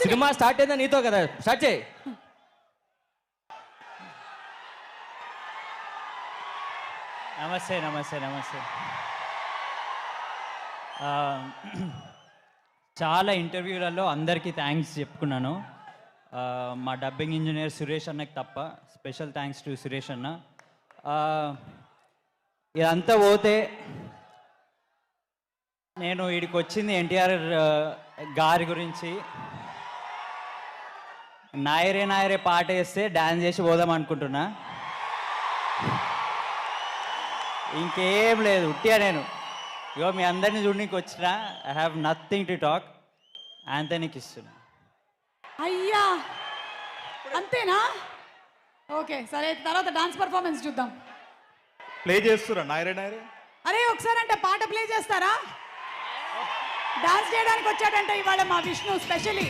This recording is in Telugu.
సినిమా స్టార్ట్ అయిందా నీతో కదా, స్టార్ట్ చేయి. నమస్తే నమస్తే నమస్తే. చాలా ఇంటర్వ్యూలలో అందరికీ థ్యాంక్స్ చెప్పుకున్నాను. మా డబ్బింగ్ ఇంజనీర్ సురేష్ అన్నకి తప్ప. స్పెషల్ థ్యాంక్స్ టు సురేష్ అన్న. ఇదంతా పోతే నేను వీడికి వచ్చింది ఎన్టీఆర్ గారి గురించి. నాయరే నాయరే పాట వేస్తే డ్యాన్స్ చేసి పోదాం అనుకుంటున్నా. ఇంకేం లేదు, ఉట్టిగా నేను ఇగో మీ అందరినీ చూడడానికి వచ్చిన. I have nothing to talk. ఆంథనీకి ఇస్తున్నా. అయ్యా అంతేనా? ఓకే సరే, తర్వాత డాన్స్ పర్ఫార్మెన్స్ చూద్దాం. ప్లే చేస్తురా నాయరే నాయరే? అరే ఒకసారి అంటే పాట ప్లే చేస్తారా? డాన్స్ చేయడానికి వచ్చాడంటే ఇవాళ మా విష్ణు స్పెషలీ.